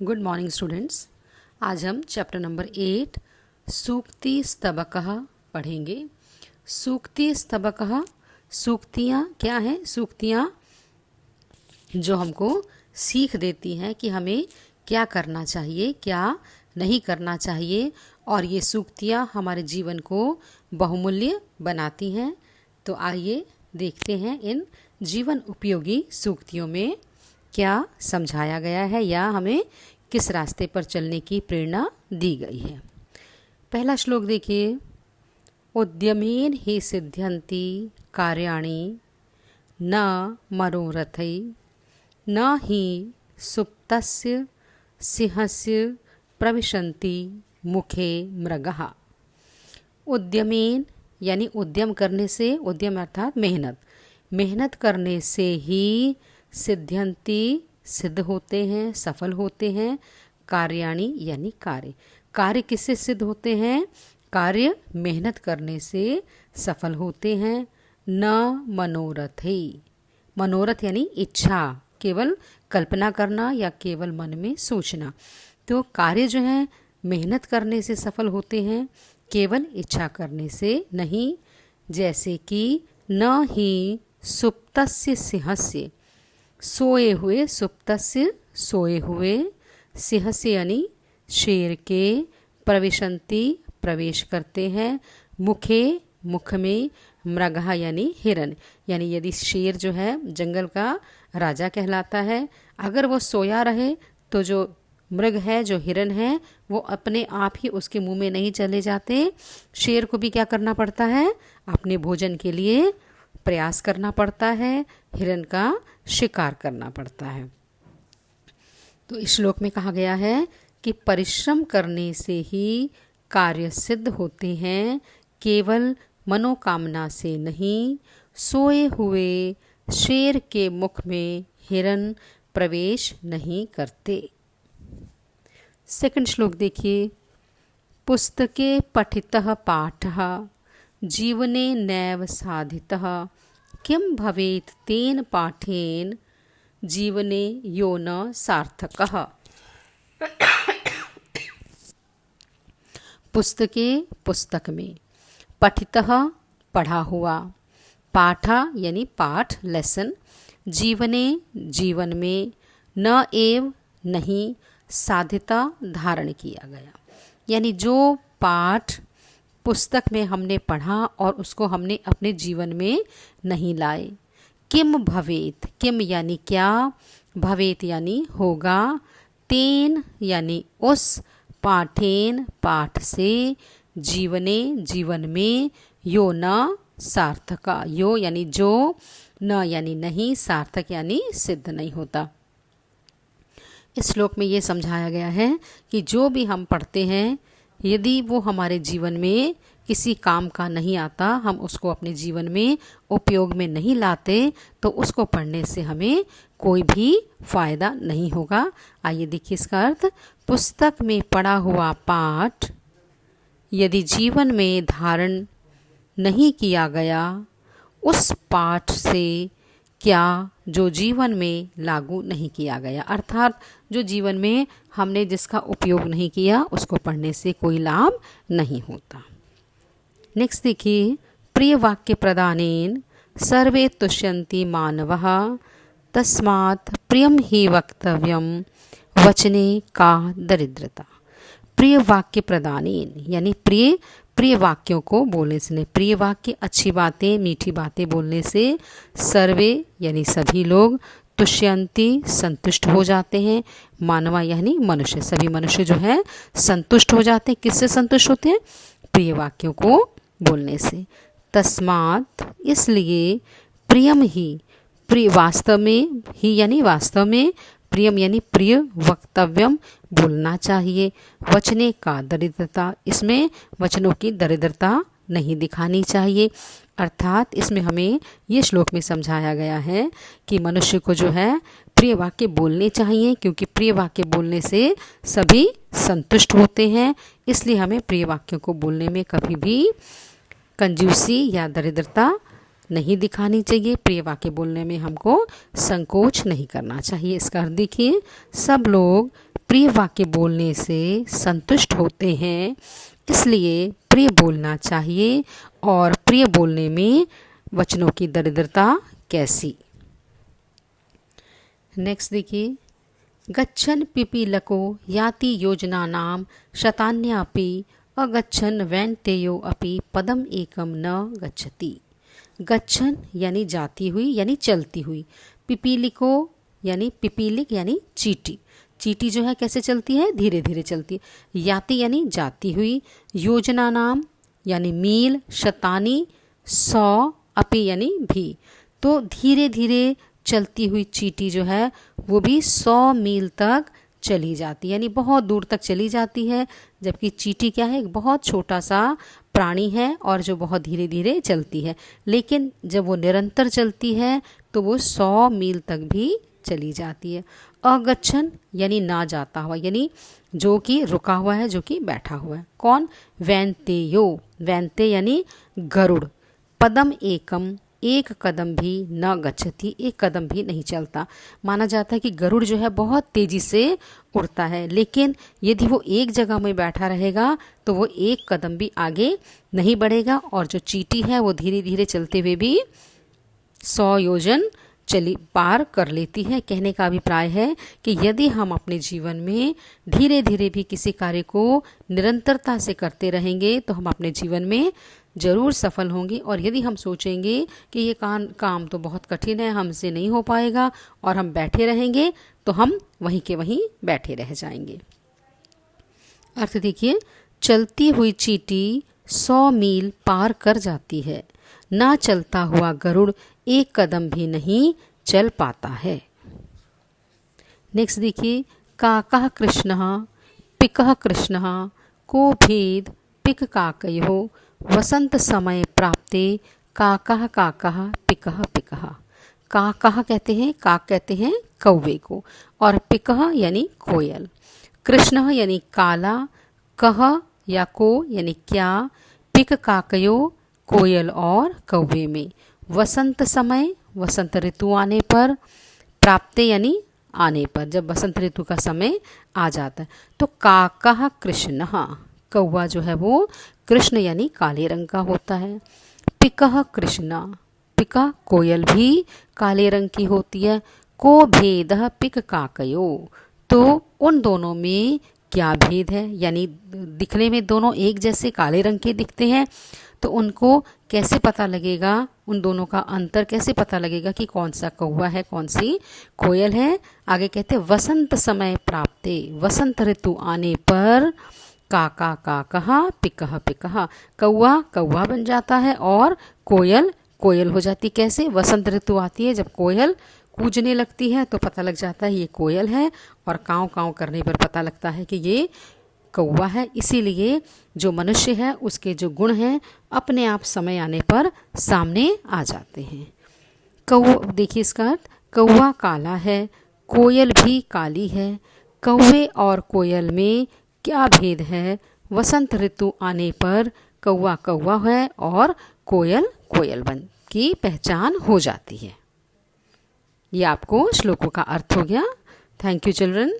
Good morning students. आज हम chapter number 8 सूक्ति स्तबकः पढ़ेंगे। सूक्ति स्तबकः, सूक्तियाँ क्या हैं? सूक्तियाँ जो हमको सीख देती हैं कि हमें क्या करना चाहिए, क्या नहीं करना चाहिए, और ये सूक्तियाँ हमारे जीवन को बहुमूल्य बनाती हैं। तो आइए देखते हैं इन जीवन उपयोगी सूक्तियों में क्या समझाया गया है या हमें किस रास्ते पर चलने की प्रेरणा दी गई है। पहला श्लोक देखिए। उद्यमेन हि सिद्ध्यन्ति कार्याणि न मनोरथै न हि सुप्तस्य सिंहस्य प्रविशन्ति मुखे मृगः। उद्यमेन यानी उद्यम करने से, उद्यम अर्थात मेहनत, मेहनत करने से ही सिद्ध्यन्ति सिद्ध होते हैं, सफल होते हैं। कार्याणि यानी कार्य, कार्य किससे सिद्ध होते हैं? कार्य मेहनत करने से सफल होते हैं। न मनोरथै, मनोरथ यानी इच्छा, केवल कल्पना करना या केवल मन में सोचना। तो कार्य जो है मेहनत करने से सफल होते हैं, केवल इच्छा करने से नहीं। जैसे कि न ही सुप्तस्य सिंहस्य, सोए हुए, सुप्तस्य सोए हुए, सिंहस्य यानी शेर के, प्रविशन्ति प्रवेश करते हैं, मुखे मुख में, मृगः यानी हिरन, यानी यदि शेर जो है जंगल का राजा कहलाता है, अगर वो सोया रहे तो जो मृग है, जो हिरन है, वो अपने आप ही उसके मुंह में नहीं चले जाते। शेर को भी क्या करना पड़ता है? अपने भोजन के लिए प्रयास करना पड़ता है, हिरन का शिकार करना पड़ता है। तो इस श्लोक में कहा गया है कि परिश्रम करने से ही कार्य सिद्ध होते हैं, केवल मनोकामना से नहीं। सोए हुए शेर के मुख में हिरन प्रवेश नहीं करते। सेकंड श्लोक देखिए। पुस्तके पठितः पाठः जीवने नैव साधितः किं भवेत् तेन पाठेन जीवने यो न सार्थकः। पुस्तके पुस्तक में, पठितः पढ़ा हुआ, पाठा यानी पाठ लेसन, जीवने जीवन में, न एव नहीं, साधिता धारण किया गया, यानी जो पाठ पुस्तक में हमने पढ़ा और उसको हमने अपने जीवन में नहीं लाए। किम भवेत, किम यानी क्या, भवेत यानी होगा, तेन यानी उस, पाठेन पाठ से, जीवने जीवन में, यो न सार्थका, यो यानी जो, न यानी नहीं, सार्थक यानी सिद्ध नहीं होता। इस श्लोक में ये समझाया गया है कि जो भी हम पढ़ते हैं, यदि वो हमारे जीवन में किसी काम का नहीं आता, हम उसको अपने जीवन में उपयोग में नहीं लाते, तो उसको पढ़ने से हमें कोई भी फायदा नहीं होगा। आइए देखिए इसका अर्थ। पुस्तक में पढ़ा हुआ पाठ यदि जीवन में धारण नहीं किया गया, उस पाठ से क्या जो जीवन में लागू नहीं किया गया, अर्थात जो जीवन में हमने जिसका उपयोग नहीं किया, उसको पढ़ने से कोई लाभ नहीं होता। नेक्स्ट देखिए। प्रिय वाक्य प्रदानेन सर्वे तुष्यन्ति मानवः तस्मात् प्रियम ही वक्तव्यम वचने का दरिद्रता। प्रिय वाक्य प्रदानेन यानी प्रिय प्रिय वाक्यों को बोलने से, प्रिय वाक्य अच्छी बातें, मीठी बातें बोलने से, सर्वे यानी सभी लोग, तुष्यन्ति संतुष्ट हो जाते हैं, मानवा यानी मनुष्य, सभी मनुष्य जो है संतुष्ट हो जाते हैं। किससे संतुष्ट होते हैं? प्रिय वाक्यों को बोलने से। तस्मात् इसलिए, प्रियम ही, प्रिय वास्तव में, ही यानी वास्तव में, प्रियम यानी प्रिय, वक्तव्यम बोलना चाहिए, वचने का दरिद्रता, इसमें वचनों की दरिद्रता नहीं दिखानी चाहिए। अर्थात इसमें हमें ये श्लोक में समझाया गया है कि मनुष्य को जो है प्रिय वाक्य बोलने चाहिए, क्योंकि प्रिय वाक्य बोलने से सभी संतुष्ट होते हैं। इसलिए हमें प्रिय वाक्यों को बोलने में कभी भी कंजूसी या दरिद्रता नहीं दिखानी चाहिए। प्रिय वाक्य बोलने में हमको संकोच नहीं करना चाहिए। इसका अर्थ देखिए, सब लोग प्रिय वाक्य बोलने से संतुष्ट होते हैं, इसलिए प्रिय बोलना चाहिए। और प्रिय बोलने में वचनों की दरिद्रता कैसी। नेक्स्ट देखिए, गच्छन् पिपीलको याति योजनानां शतान्यापि अगच्छन् वैन्तेयो अपि पदम एकम न गच्छति। गच्छन् यानी जाती हुई यानी चलती हुई, पिपीलिको यानी पिपीलिक यानी चींटी, चींटी जो है कैसे चलती है, धीरे धीरे चलती है। याति यानी जाती हुई, योजना नाम यानी मील, शतानी 100, अपि यानी भी, तो धीरे धीरे चलती हुई चींटी जो है वो भी 100 मील तक चली जाती है, यानी बहुत दूर तक चली जाती है। जबकि चींटी क्या है, एक बहुत छोटा सा प्राणी है और जो बहुत धीरे धीरे चलती है, लेकिन जब वो निरंतर चलती है तो वो 100 मील तक भी चली जाती है। अगच्छन् यानी ना जाता हुआ, यानी जो कि रुका हुआ है, जो कि बैठा हुआ है। कौन, वैन्तेयो, वैन्ते यानी गरुड़, पदम एकम, एक कदम भी न गच्छति, एक कदम भी नहीं चलता। माना जाता है कि गरुड़ जो है बहुत तेजी से उड़ता है, लेकिन यदि वो एक जगह में बैठा रहेगा तो वो एक कदम भी आगे नहीं बढ़ेगा। और जो चींटी है वो धीरे धीरे चलते हुए भी 100 योजन चली पार कर लेती है। कहने का अभिप्राय है कि यदि हम अपने जीवन में धीरे धीरे भी किसी कार्य को निरंतरता से करते रहेंगे तो हम अपने जीवन में ज़रूर सफल होंगे। और यदि हम सोचेंगे कि ये काम तो बहुत कठिन है, हमसे नहीं हो पाएगा, और हम बैठे रहेंगे, तो हम वहीं के वहीं बैठे रह जाएंगे। अर्थ देखिए, चलती हुई चींटी 100 मील पार कर जाती है, ना चलता हुआ गरुड़ एक कदम भी नहीं चल पाता है। नेक्स्ट देखिए, काकः कृष्णः पिकः कृष्णः को भेद पिक काकयो वसंत समय प्राप्ते काकः काकः पिकः पिकः। काकः कहते हैं, काक कहते हैं कौवे को, और पिकः यानी कोयल, कृष्णः यानी काला, कह या को यानी क्या, पिक काकयो कोयल और कौवे में, वसंत समय वसंत ऋतु आने पर, प्राप्ते यानी आने पर, जब वसंत ऋतु का समय आ जाता है। तो काकः कृष्णः, कौवा जो है वो कृष्ण यानी काले रंग का होता है। पिकः कृष्णा, पिका कोयल भी काले रंग की होती है। को भेदः पिक काकयो, तो उन दोनों में क्या भेद है, यानी दिखने में दोनों एक जैसे काले रंग के दिखते हैं, तो उनको कैसे पता लगेगा, उन दोनों का अंतर कैसे पता लगेगा कि कौन सा कौवा है, कौन सी कोयल है। आगे कहते हैं वसंत समय प्राप्ते, वसंत ऋतु आने पर काका काकः पिकः पिकः, कौवा कौवा बन जाता है और कोयल कोयल हो जाती। कैसे, वसंत ऋतु आती है, जब कोयल कूजने लगती है तो पता लग जाता है ये कोयल है, और काँव काँव करने पर पता लगता है कि ये कौवा है। इसीलिए जो मनुष्य है उसके जो गुण हैं अपने आप समय आने पर सामने आ जाते हैं। कौवा, देखिए इसका अर्थ, कौवा काला है, कोयल भी काली है, कौवे और कोयल में क्या भेद है, वसंत ऋतु आने पर कौवा कौवा है और कोयल कोयल बन की पहचान हो जाती है। ये आपको श्लोकों का अर्थ हो गया। Thank you children.